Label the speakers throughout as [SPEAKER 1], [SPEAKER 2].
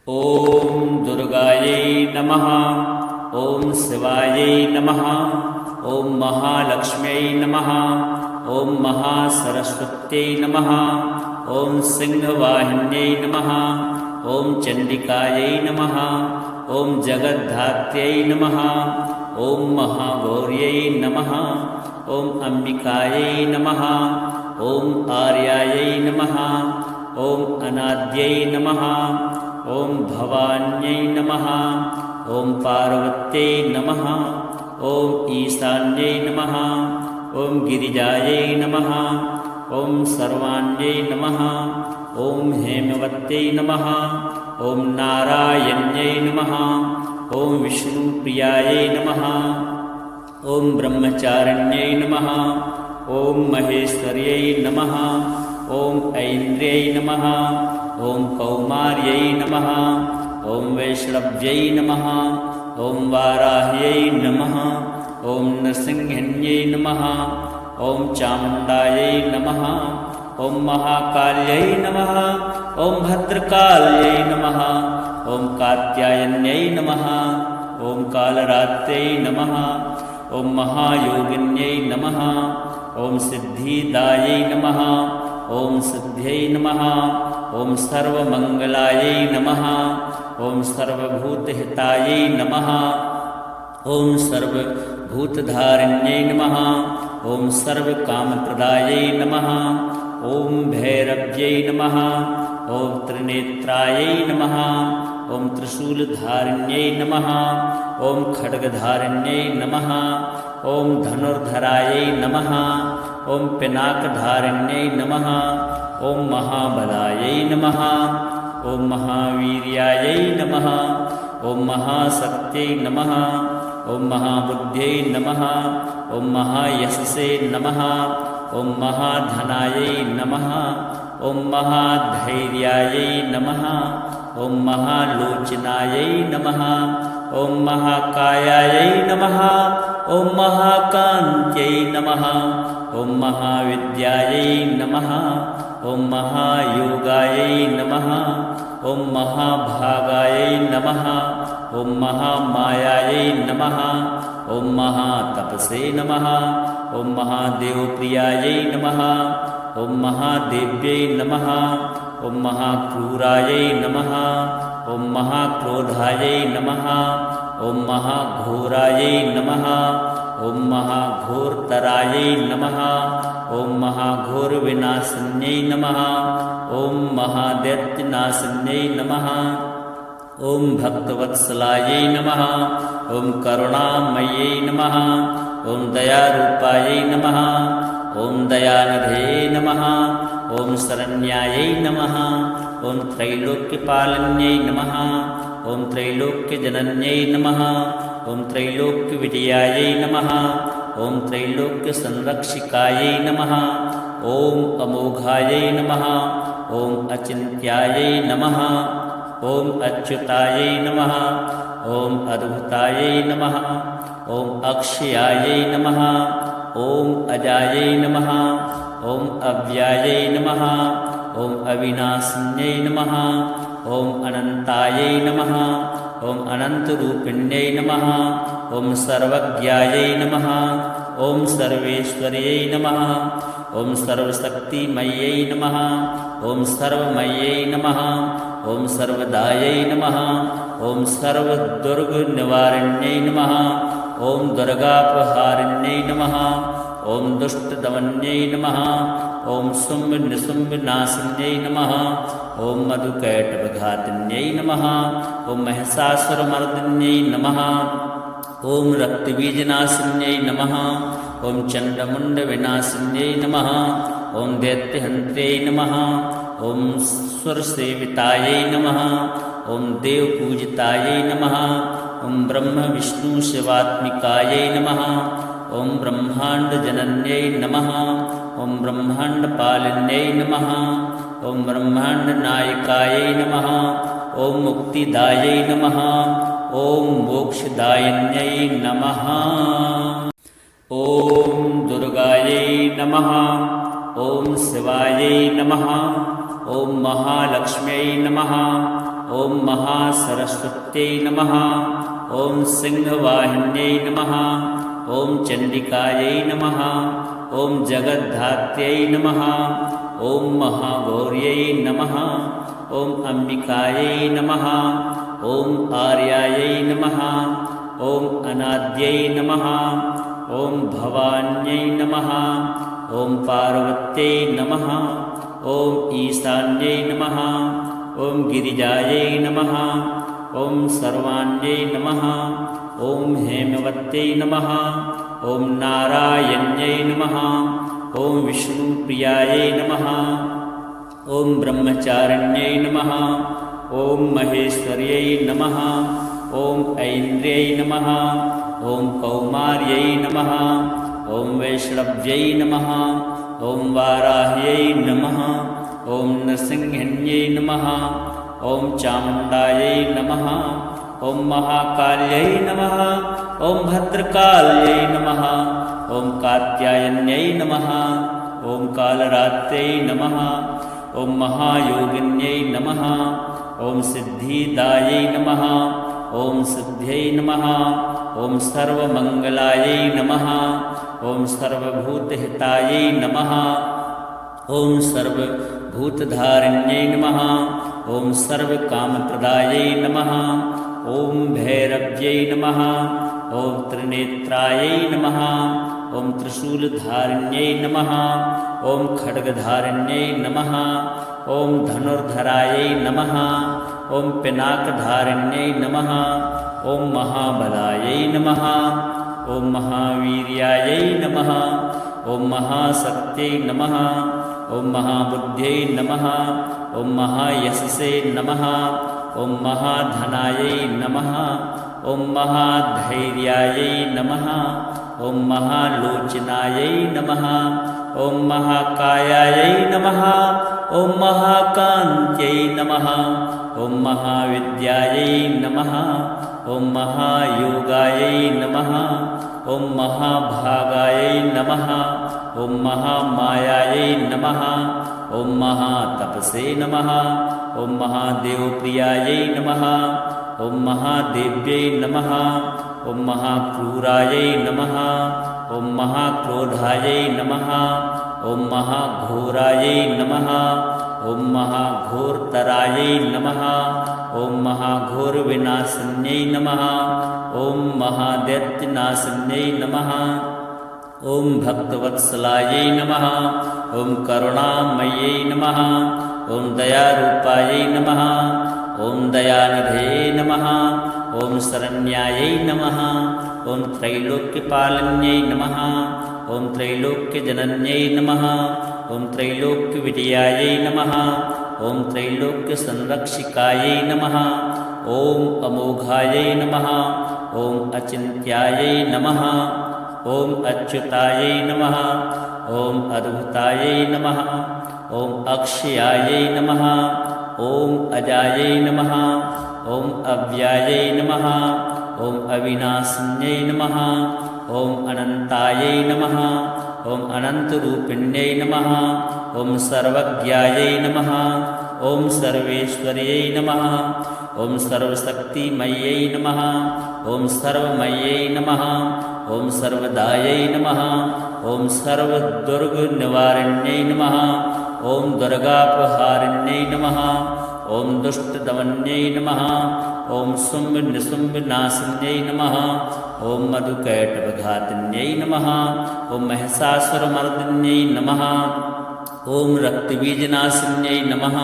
[SPEAKER 1] ॐ दुर्गायै नमः। ॐ शिवायै नमः। ॐ महालक्ष्म्यै नमः। ॐ महासरस्वत्यै नमः। ॐ सिंहवाहिन्यै नमः। ॐ चण्डिकायै नमः। ॐ जगद्धात्र्यै नमः। ॐ महागौर्यै नमः। ॐ अम्बिकायै नमः। ॐ आर्यायै नमः। ॐ अनाद्यै नमः। ॐ भवान्यै नमः। ॐ पार्वत्यै नमः। ॐ ईशान्यै नमः। ॐ गिरिजायै नमः। ॐ सर्वाण्यै नमः। ॐ हेमवत्यै नमः। ॐ नारायण्यै नमः। ॐ विष्णुप्रियायै नमः। ॐ ब्रह्मचारिण्यै नमः। ॐ महेश्वर्यै नमः। ॐ ऐन्द्र्यै नमः। ॐ कौमार्यै नमः। ॐ वैष्णव्यै नमः। ॐ वाराह्यै नमः। ॐ नृसिंहिन्यै नमः। ॐ चामुण्डायै नमः। ॐ महाकाल्यै नमः। ॐ भद्रकाल्यै नमः। ॐ कात्यायन्यै नमः। ॐ कालरात्र्यै नमः। ॐ महायोगिन्यै नमः। ॐ सिद्धिदायै नमः। ॐ सिद्ध्यै नमः। ॐ सर्वमङ्गलायै नमः। ॐ सर्वभूतहितायै नमः। ॐ सर्वभूतधारिण्यै नमः। ॐ सर्वकामप्रदायै नमः। ॐ भैरव्यै नमः। ॐ त्रिनेत्रायै नमः। ॐ त्रिशूलधारिण्यै नमः। ॐ खड्गधारिण्यै नमः। ॐ धनुर्धरायै नमः। ॐ पिनाकधारिण्यै नमः। ॐ महाबलायै नमः। ॐ महावीर्यायै नमः। ॐ महाशक्त्यै नमः। ॐ महाबुद्ध्यै नमः। ॐ महायशसे नमः। ॐ महाधनायै नमः। ॐ महाधैर्यायै नमः। ॐ महालोचनायै नमः। ॐ महाकायायै नमः। ॐ महाकान्त्यै नमः। ॐ महाविद्यायै नमः। ॐ महायोगायै नमः। ॐ महाभागायै नमः। ॐ महामायायै नमः। ॐ महातपसे नमः। ॐ महादेवप्रियायै नमः। ॐ महादेव्यै नमः। ॐ महाक्रूरायै नमः। ॐ महाक्रोधायै नमः। ॐ महाघोरायै नमः। ॐ महाघोरतरायै नमः। ॐ महाघोरविनाशिन्यै नमः। ॐ महादैत्यनाशिन्यै नमः। ॐ भक्तवत्सलायै नमः। ॐ करुणामयै नमः। ॐ दयारूपायै नमः। ॐ दयानिधये नमः। ॐ शरण्यायै नमः। ॐ त्रैलोक्यपालन्यै नमः। ॐ त्रैलोक्यजनन्यै नमः। ॐ त्रैलोक्यविजयायै नमः। ॐ त्रैलोक्यसंरक्षिकायै नमः। ॐ अमोघायै नमः। ॐ अचिन्त्यायै नमः। ॐ अच्युतायै नमः। ॐ अद्भुतायै नमः। ॐ अक्षयायै नमः। ॐ अजायै नमः। ॐ अव्यायै नमः। ॐ अविनाशिन्यै नमः। ॐ अनन्तायै नमः। ॐ अनन्तरूपिण्यै नमः। ॐ सर्वज्ञायै नमः। ॐ सर्वेश्वर्यै नमः। ॐ सर्वशक्तिमयै नमः। ॐ सर्वमयै नमः। ॐ सर्वदायै नमः। ॐ सर्वदुर्गनिवारिण्यै नमः। ॐ दुर्गापहारिण्यै नमः। ॐ दुष्टदमन्यै नमः। ॐ शुम्भनिशुम्भनाशिन्यै नमः। ॐ मधुकैटभघातिन्यै नमः। ॐ महिषासुरमर्दिन्यै नमः। ॐ रक्तबीजनाशिन्यै नमः। ॐ चण्डमुण्डविनाशिन्यै नमः। ॐ दैत्यहन्त्र्यै नमः। ॐ सुरसेवितायै नमः। ॐ देवपूजितायै नमः। ॐ ब्रह्मविष्णुशिवात्मिकायै नमः। ॐ ब्रह्माण्डजनन्यै नमः। ॐ ब्रह्माण्डपालिन्यै नमः। ॐ ब्रह्माण्डनायकायै नमः। ॐ मुक्तिदायै नमः। ॐ मोक्षदायिन्यै नमः। ॐ दुर्गायै नमः। ॐ शिवायै नमः। ॐ महालक्ष्म्यै नमः। ॐ महासरस्वत्यै नमः ॐ सिंहवाहिन्यै नमः ॐ चण्डिकायै नमः ॐ जगद्धात्र्यै नमः ॐ महागौर्यै नमः ॐ अम्बिकायै नमः ॐ आर्यायै नमः ॐ अनाद्यै नमः ॐ भवान्यै नमः ॐ पार्वत्यै नमः ॐ ईशान्यै नमः ॐ गिरिजायै नमः ॐ सर्वाण्यै नमः ॐ हेमवत्यै नमः ॐ नारायण्यै नमः ॐ विष्णुप्रियायै नमः ॐ ब्रह्मचारिण्यै नमः ॐ महेश्वर्यै नमः ॐ ऐन्द्र्यै नमः ॐ कौमार्यै नमः ॐ वैष्णव्यै नमः ॐ वाराह्यै नमः ॐ नृसिंहिन्यै नमः ॐ चामुण्डायै नमः ॐ महाकाल्यै नमः ॐ भद्रकाल्यै नमः ॐ कात्यायन्यै नमः ॐ कालरात्र्यै नमः ॐ महायोगिन्यै नमः ॐ सिद्धिदायै नमः ॐ सिद्ध्यै नमः ॐ सर्वमङ्गलायै नमः ॐ सर्वभूतहितायै नमः ॐ सर्वभूतधारिण्यै नमः ॐ सर्वकामप्रदायै नमः ॐ भैरव्यै नमः ॐ त्रिनेत्रायै नमः ॐ त्रिशूलधारिण्यै नमः ॐ खड्गधारिण्यै नमः ॐ धनुर्धरायै नमः ॐ पिनाकधारिण्यै नमः ॐ महाबलायै नमः ॐ महावीर्यायै नमः ॐ महाशक्त्यै नमः ॐ महाबुद्ध्यै नमः ॐ महायशसे नमः ॐ महाधनायै नमः ॐ महाधैर्यायै नमः ॐ महालोचनायै नमः ॐ महाकायायै नमः ॐ महाकान्त्यै नमः ॐ महाविद्यायै नमः ॐ महायोगायै नमः ॐ महाभागायै नमः ॐ महामायायै नमः ॐ महातपसे नमः ॐ महादेवप्रियायै नमः ॐ महादेव्यै नमः ॐ महाक्रूरायै नमः ॐ महाक्रोधायै नमः ॐ महाघोरायै नमः ॐ महाघोरतरायै नमः ॐ महाघोरविनाशिन्यै नमः ॐ महादैत्यनाशिन्यै नमः ॐ भक्तवत्सलायै नमः ॐ करुणामयै नमः ॐ दयारूपायै नमः ॐ दयानिधे नमः ॐ शरण्यायै नमः ॐ त्रैलोक्यपालिन्यै नमः ॐ त्रैलोक्यजनन्यै नमः ॐ त्रैलोक्यविजयायै नमः ॐ त्रैलोक्यसंरक्षिकायै नमः ॐ अमोघायै नमः ॐ अचिन्त्यायै नमः ॐ अच्युतायै नमः ॐ अद्भुतायै नमः ॐ अक्षयायै नमः ॐ अजायै नमः ॐ अव्यायै नमः ॐ अविनाशिन्यै नमः ॐ अनन्तायै नमः ॐ अनन्तरूपिण्यै नमः ॐ सर्वज्ञायै नमः ॐ सर्वेश्वर्यै नमः ॐ सर्वशक्तिमयै नमः ॐ सर्वमयै नमः ॐ सर्वदायै नमः ॐ सर्वदुर्गनिवारिण्यै नमः ॐ दुर्गापहारिण्यै नमः ॐ दुष्टदमन्यै नमः ॐ शुम्भनिशुम्भनाशिन्यै नमः ॐ मधुकैटभघातिन्यै नमः ॐ महिषासुरमर्दिन्यै नमः ॐ रक्तबीजनाशिन्यै नमः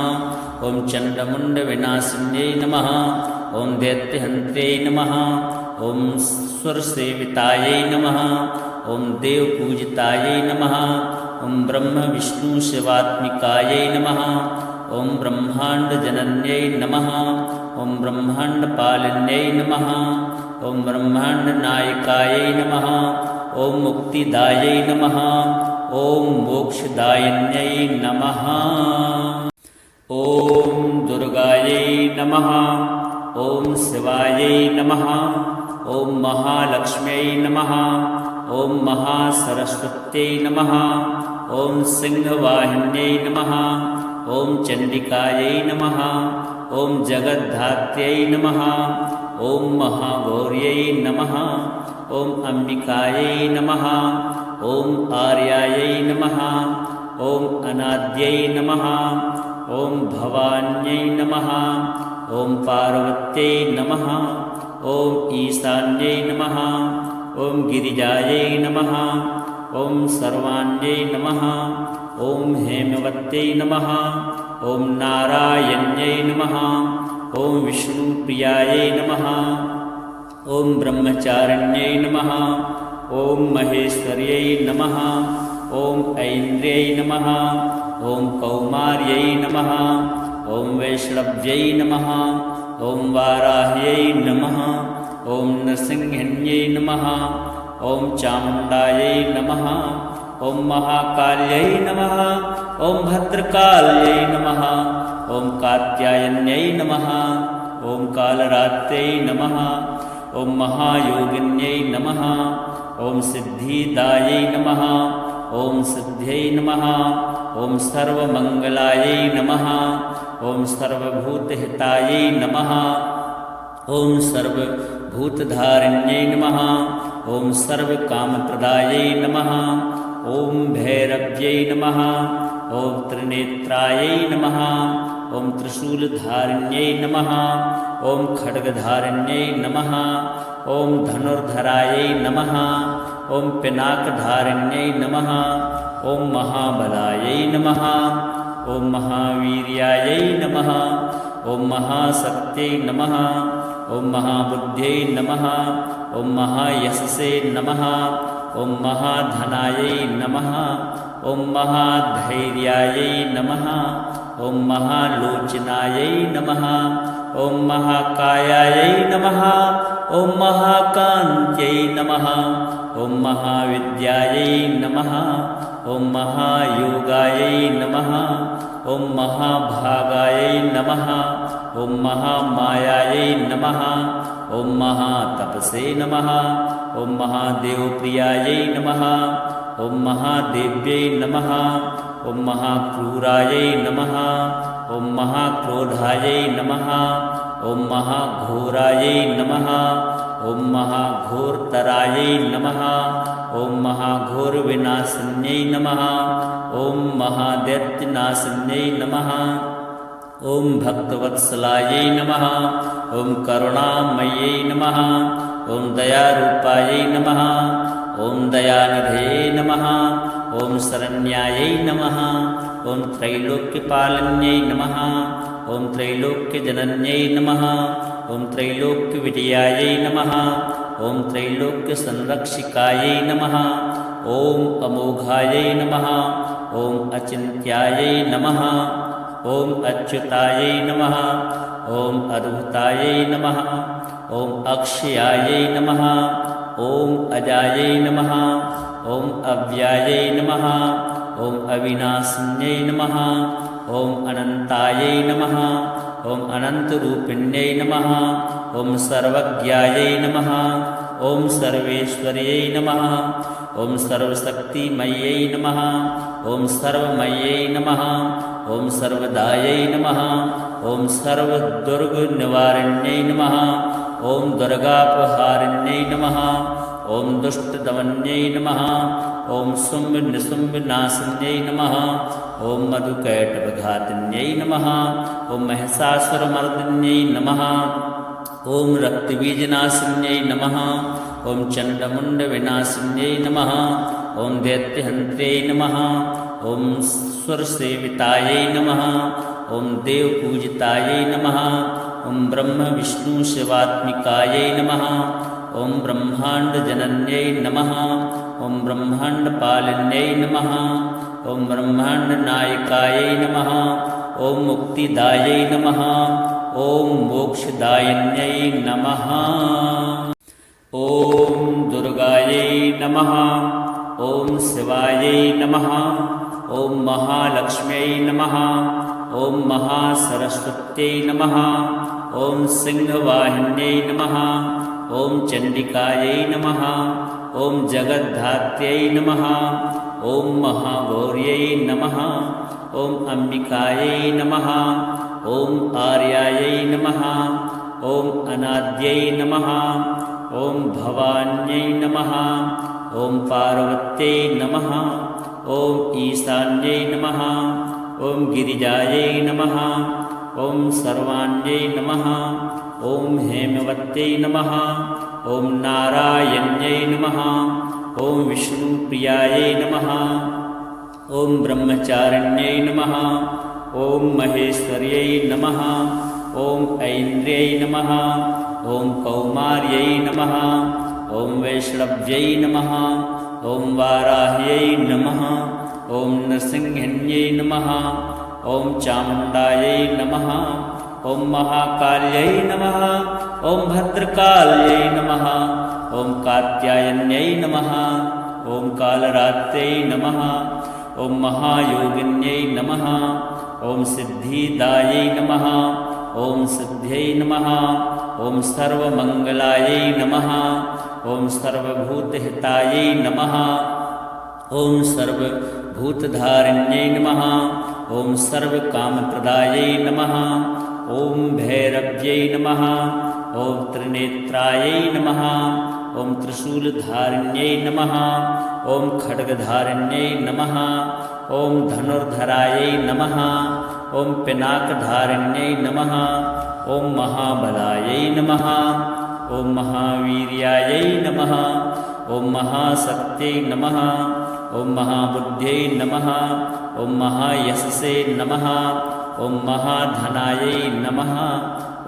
[SPEAKER 1] ॐ चण्डमुण्डविनाशिन्यै नमः ॐ दैत्यहन्त्र्यै नमः ॐ सुरसेवितायै नमः ॐ देवपूजितायै नमः ॐ ब्रह्मविष्णुशिवात्मिकायै नमः ॐ ब्रह्माण्डजनन्यै नमः ॐ ब्रह्माण्डपालिन्यै नमः ॐ ब्रह्माण्डनायिकायै नमः ॐ मुक्तिदायै नमः ॐ मोक्षदायिन्यै नमः ॐ दुर्गायै नमः ॐ शिवायै नमः ॐ महालक्ष्म्यै नमः ॐ महासरस्वत्यै नमः ॐ सिंहवाहिन्यै नमः ॐ चण्डिकायै नमः ॐ जगद्धात्र्यै नमः ॐ महागौर्यै नमः ॐ अम्बिकायै नमः ॐ आर्यायै नमः ॐ अनाद्यै नमः ॐ भवान्यै नमः ॐ पार्वत्यै नमः ॐ ईशान्यै नमः ॐ गिरिजायै नमः ॐ सर्वाण्यै नमः ॐ हेमवत्यै नमः ॐ नारायण्यै नमः ॐ विष्णुप्रियायै नमः ॐ ब्रह्मचारिण्यै नमः ॐ महेश्वर्यै नमः ॐ ऐन्द्र्यै नमः ॐ कौमार्यै नमः ॐ वैष्णव्यै नमः ॐ वाराह्यै नमः ॐ नृसिंहिन्यै नमः ॐ चामुण्डायै नमः ॐ महाकाल्यै नमः ॐ भद्रकाल्यै नमः ॐ कात्यायन्यै नमः ॐ कालरात्र्यै नमः ॐ महायोगिन्यै नमः ॐ सिद्धिदायै नमः ॐ सिद्ध्यै नमः ॐ सर्वमङ्गलायै नमः ॐ सर्वभूतहितायै नमः ॐ सर्वभूतधारिण्यै नमः ॐ सर्वकामप्रदायै नमः ॐ भैरव्यै नमः ॐ त्रिनेत्रायै नमः ॐ त्रिशूलधारिण्यै नमः ॐ खड्गधारिण्यै नमः ॐ धनुर्धरायै नमः ॐ पिनाकधारिण्यै नमः ॐ महाबलायै नमः ॐ महावीर्यायै नमः ॐ महाशक्त्यै नमः ॐ महाबुद्ध्यै नमः ॐ महायशसे नमः ॐ महाधनायै नमः ॐ महाधैर्यायै नमः ॐ महालोचनायै नमः ॐ महाकायायै नमः ॐ महाकान्त्यै नमः ॐ महाविद्यायै नमः ॐ महायोगायै नमः ॐ महाभागायै नमः ॐ महामायायै नमः ॐ महातपसे नमः ॐ महादेवप्रियायै नमः ॐ महादेव्यै नमः ॐ महाक्रूरायै नमः ॐ महाक्रोधायै नमः ॐ महाघोरायै नमः ॐ महाघोरतरायै नमः ॐ महाघोरविनाशिन्यै नमः ॐ महादैत्यनाशिन्यै नमः ॐ भक्तवत्सलायै नमः ॐ करुणामयै नमः ॐ दयारूपायै नमः ॐ दयानिधये नमः ॐ शरण्यायै नमः ॐ त्रैलोक्यपालन्यै नमः ॐ त्रैलोक्यजनन्यै नमः ॐ त्रैलोक्यविजयायै नमः ॐ त्रैलोक्यसंरक्षिकायै नमः ॐ अमोघायै नमः ॐ अचिन्त्यायै नमः ॐ अच्युतायै नमः ॐ अद्भुतायै नमः ॐ अक्षयायै नमः ॐ अजायै नमः ॐ अव्यायै नमः ॐ अविनाशिन्यै नमः ॐ अनन्तायै नमः ॐ अनन्तरूपिण्यै नमः ॐ सर्वज्ञायै नमः ॐ सर्वेश्वर्यै नमः ॐ सर्वशक्तिमयै नमः ॐ सर्वमयै नमः ॐ सर्वदायै नमः ॐ सर्वदुर्गनिवारिण्यै नमः ॐ दुर्गापहारिण्यै नमः ॐ दुष्टदमन्यै नमः ॐ शुम्भनिशुम्भनाशिन्यै नमः ॐ मधुकैटभघातिन्यै नमः ॐ महिषासुरमर्दिन्यै नमः ॐ रक्तबीजनाशिन्यै नमः ॐ चण्डमुण्डविनाशिन्यै नमः ॐ दैत्यहन्त्र्यै नमः ॐ सुरसेवितायै नमः ॐ देवपूजितायै नमः ॐ ब्रह्मविष्णुशिवात्मिकायै नमः ॐ ब्रह्माण्डजनन्यै नमः ॐ ब्रह्माण्डपालिन्यै नमः ॐ ब्रह्माण्डनायकायै नमः ॐ मुक्तिदायै नमः ॐ मोक्षदायिन्यै नमः ॐ दुर्गायै नमः ॐ शिवायै नमः ॐ महालक्ष्म्यै नमः ॐ महासरस्वत्यै नमः ॐ सिंहवाहिन्यै नमः ॐ चण्डिकायै नमः ॐ जगद्धात्र्यै नमः ॐ महागौर्यै नमः ॐ अम्बिकायै नमः ॐ आर्यायै नमः ॐ अनाद्यै नमः ॐ भवान्यै नमः ॐ पार्वत्यै नमः ॐ ईशान्यै नमः ॐ गिरिजायै नमः ॐ सर्वाण्यै नमः ॐ हेमवत्यै नमः ॐ नारायण्यै नमः ॐ विष्णुप्रियायै नमः ॐ ब्रह्मचारिण्यै नमः ॐ महेश्वर्यै नमः ॐ ऐन्द्र्यै नमः ॐ कौमार्यै नमः ॐ वैष्णव्यै नमः ॐ वाराह्यै नमः ॐ नृसिंहिन्यै नमः ॐ चामुण्डायै नमः ॐ महाकाल्यै नमः ॐ भद्रकाल्यै नमः ॐ कात्यायन्यै नमः ॐ कालरात्रै नमः ॐ महायोगिन्यै नमः ॐ सिद्धिदायै नमः ॐ सिद्ध्यै नमः ॐ सर्वमङ्गलायै नमः ॐ सर्वभूतहितायै नमः ॐ सर्वभूतधारिण्यै नमः ॐ सर्वकामप्रदायै नमः ॐ भैरव्यै नमः ॐ त्रिनेत्रायै नमः ॐ त्रिशूलधारिण्यै नमः ॐ खड्गधारिण्यै नमः ॐ धनुर्धरायै नमः ॐ पिनाकधारिण्यै नमः ॐ महाबलायै नमः ॐ महावीर्यायै नमः ॐ महाशक्त्यै नमः ॐ महाबुद्ध्यै नमः ॐ महायशसे नमः ॐ महाधनायै नमः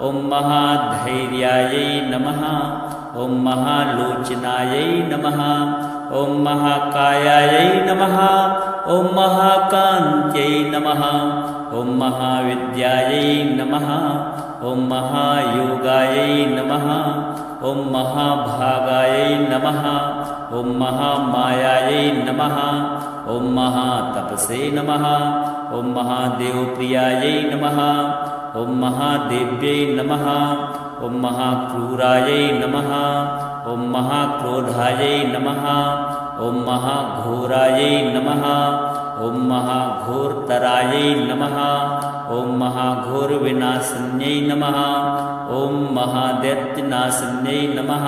[SPEAKER 1] ॐ महाधैर्यायै नमः ॐ महालोचनायै नमः ॐ महाकायायै नमः ॐ महाकान्त्यै नमः ॐ महाविद्यायै नमः ॐ महायोगायै नमः ॐ महाभागायै नमः ॐ महामायायै नमः ॐ महातपसे नमः ॐ महादेवप्रियायै नमः ॐ महादेव्यै नमः ॐ महाक्रूरायै नमः ॐ महाक्रोधायै नमः ॐ महाघोरायै नमः ॐ महाघोरतरायै नमः ॐ महाघोरविनाशिन्यै नमः ॐ महादैत्यनाशिन्यै नमः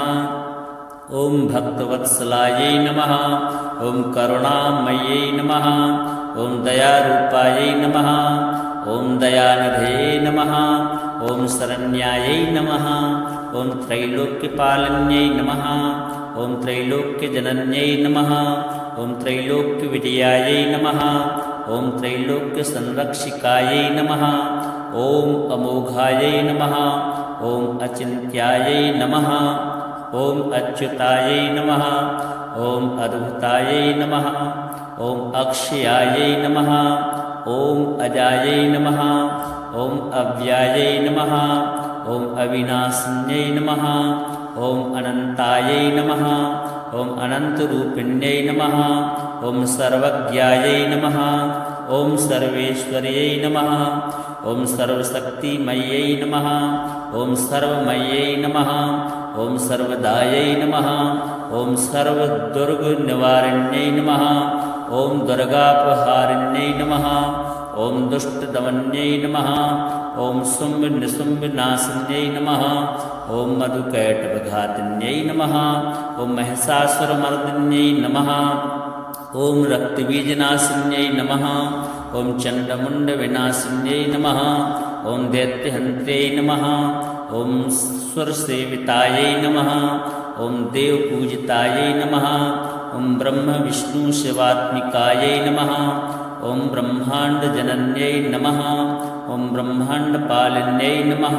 [SPEAKER 1] ॐ भक्तवत्सलायै नमः ॐ करुणामयै नमः ॐ दयारूपायै नमः ॐ दयानिधये नमः ॐ शरण्यायै नमः ॐ त्रैलोक्यपालन्यै नमः ॐ त्रैलोक्यजनन्यै नमः ॐ त्रैलोक्यविजयायै नमः ॐ त्रैलोक्यसंरक्षिकायै नमः ॐ अमोघायै नमः ॐ अचिन्त्यायै नमः ॐ अच्युतायै नमः ॐ अद्भुतायै नमः ॐ अक्षयायै नमः ॐ अजायै नमः ॐ अव्यायै नमः ॐ अविनाशिन्यै नमः ॐ अनन्तायै नमः ॐ अनन्तरूपिण्यै नमः ॐ सर्वज्ञायै नमः ॐ सर्वेश्वर्यै नमः ॐ सर्वशक्तिमयै नमः ॐ सर्वमयै नमः ॐ सर्वदायै नमः ॐ सर्वदुर्गनिवारिण्यै नमः ॐ दुर्गापहारिण्यै नमः ॐ दुष्टदमन्यै नमः ॐ शुम्भनिशुम्भनाशिन्यै नमः ॐ मधुकैटभघातिन्यै नमः ॐ महिषासुरमर्दिन्यै नमः ॐ रक्तबीजनाशिन्यै नमः ॐ चण्डमुण्डविनाशिन्यै नमः ॐ दैत्यहन्त्यै नमः ॐ सुरसेवितायै नमः ॐ देवपूजितायै नमः ॐ ब्रह्मविष्णुशिवात्मिकायै नमः ॐ ब्रह्माण्डजनन्यै नमः ॐ ब्रह्माण्डपालिन्यै नमः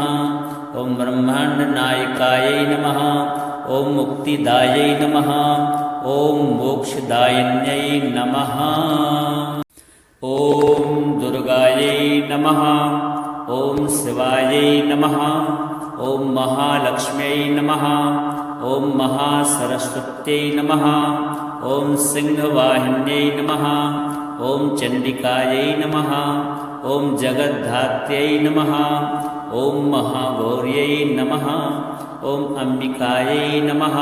[SPEAKER 1] ॐ ब्रह्माण्डनायकायै नमः ॐ मुक्तिदायै नमः ॐ मोक्षदायिन्यै नमः ॐ दुर्गायै नमः ॐ शिवायै नमः ॐ महालक्ष्म्यै नमः ॐ महासरस्वत्यै नमः ॐ सिंहवाहिन्यै नमः ॐ चण्डिकायै नमः ॐ जगद्धात्र्यै नमः ॐ महागौर्यै नमः ॐ अम्बिकायै नमः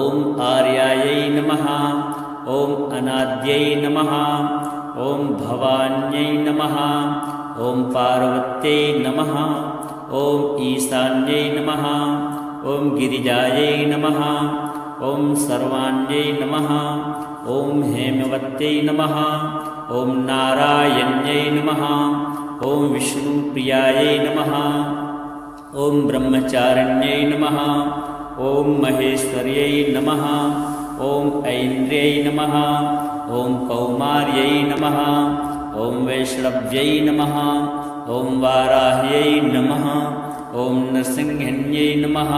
[SPEAKER 1] ॐ आर्यायै नमः ॐ अनाद्यै नमः ॐ भवान्यै नमः ॐ पार्वत्यै नमः ॐ ईशान्यै नमः ॐ गिरिजायै नमः ॐ सर्वाण्यै नमः ॐ हेमवत्यै नमः ॐ नारायण्यै नमः ॐ विष्णुप्रियायै नमः ॐ ब्रह्मचारिण्यै नमः ॐ महेश्वर्यै नमः ॐ ऐन्द्र्यै नमः ॐ कौमार्यै नमः ॐ वैष्णव्यै नमः ॐ वाराह्यै नमः ॐ नृसिंहिन्यै नमः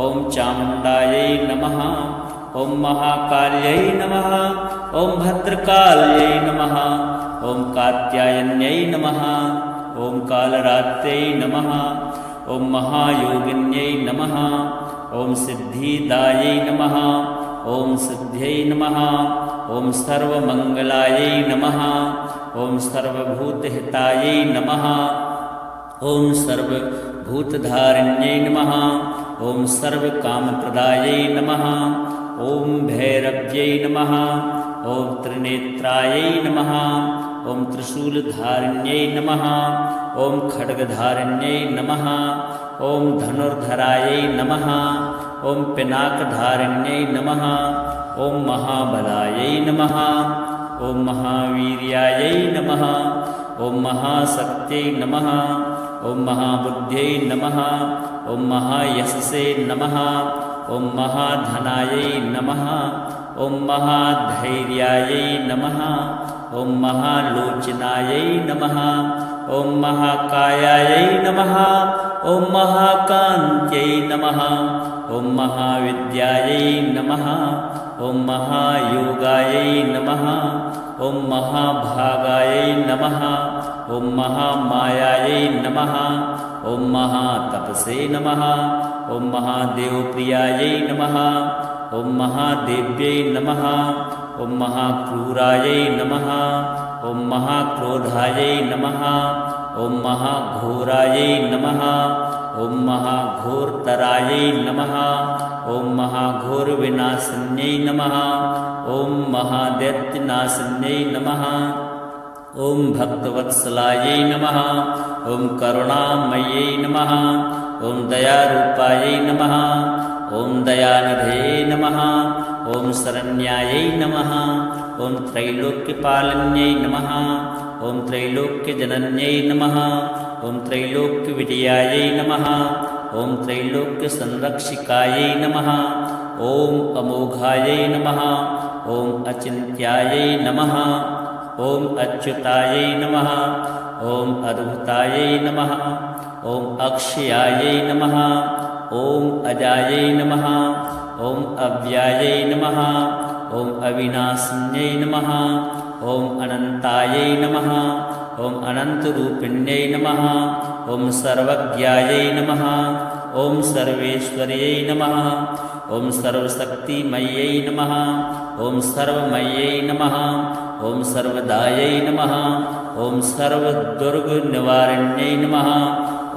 [SPEAKER 1] ॐ चामुण्डायै नमः ॐ महाकाल्यै नमः ॐ भद्रकाल्यै नमः ॐ कात्यायन्यै नमः ॐ कालरात्रै नमः ॐ महायोगिन्यै नमः ॐ सिद्धिदायै नमः ॐ सिद्ध्यै नमः ॐ सर्वमङ्गलायै नमः ॐ सर्वभूतहितायै नमः ॐ सर्वभूतधारिण्यै नमः ॐ सर्वकामप्रदायै नमः ॐ भैरव्यै नमः ॐ त्रिनेत्रायै नमः ॐ त्रिशूलधारिण्यै नमः ॐ खड्गधारिण्यै नमः ॐ धनुर्धरायै नमः ॐ पिनाकधारिण्यै नमः ॐ महाबलायै नमः ॐ महावीर्यायै नमः ॐ महाशक्त्यै नमः ॐ महाबुद्ध्यै नमः ॐ महायशसे नमः ॐ महाधनायै नमः ॐ महाधैर्यायै नमः ॐ महालोचनायै नमः ॐ महाकायायै नमः ॐ महाकान्त्यै नमः ॐ महाविद्यायै नमः ॐ महायोगायै नमः ॐ महाभागायै नमः ॐ महामायायै नमः ॐ महातपसे नमः ॐ महादेवप्रियायै नमः ॐ महादेव्यै नमः ॐ महाक्रूरायै नमः ॐ महाक्रोधायै नमः ॐ महाघोरायै नमः ॐ महाघोरतरायै नमः ॐ महाघोरविनाशिन्यै नमः ॐ महादैत्यनाशिन्यै नमः ॐ भक्तवत्सलायै नमः ॐ करुणामयै नमः ॐ दयारूपायै नमः ॐ दयानिधे नमः ॐ शरण्यायै नमः ॐ त्रैलोक्यपालन्यै नमः ॐ त्रैलोक्यजनन्यै नमः ॐ त्रैलोक्यविजयायै नमः ॐ त्रैलोक्यसंरक्षिकायै नमः ॐ अमोघायै नमः ॐ अचिन्त्यायै नमः ॐ अच्युतायै नमः ॐ अद्भुतायै नमः ॐ अक्षयायै नमः ॐ अजायै नमः ॐ अव्यायै नमः ॐ अविनाशिन्यै नमः ॐ अनन्तायै नमः ॐ अनन्तरूपिण्यै नमः ॐ सर्वज्ञायै नमः ॐ सर्वेश्वर्यै नमः ॐ सर्वशक्तिमयै नमः ॐ सर्वमयै नमः ॐ सर्वदायै नमः ॐ सर्वदुर्गनिवारिण्यै नमः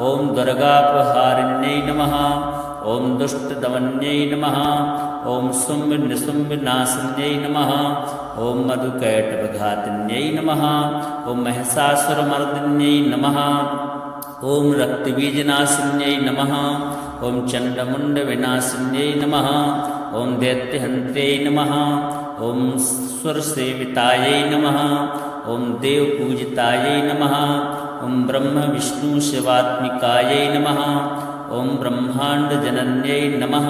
[SPEAKER 1] ॐ दुर्गापहारिण्यै नमः ॐ दुष्टदमन्यै नमः ॐ शुम्भनिशुम्भनाशिन्यै नमः ॐ मधुकैटभघातिन्यै नमः ॐ महिषासुरमर्दिन्यै नमः ॐ रक्तबीजनाशिन्यै नमः ॐ चण्डमुण्डविनाशिन्यै नमः ॐ दैत्यहन्त्यै नमः ॐ सुरसेवितायै नमः ॐ देवपूजितायै नमः ॐ ब्रह्मविष्णुशिवात्मिकायै नमः ॐ ब्रह्माण्डजनन्यै नमः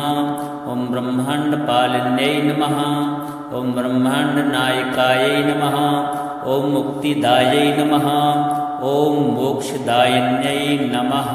[SPEAKER 1] ॐ ब्रह्माण्डपालिन्यै नमः ॐ ब्रह्माण्डनायकायै नमः ॐ मुक्तिदायै नमः ॐ मोक्षदायिन्यै नमः।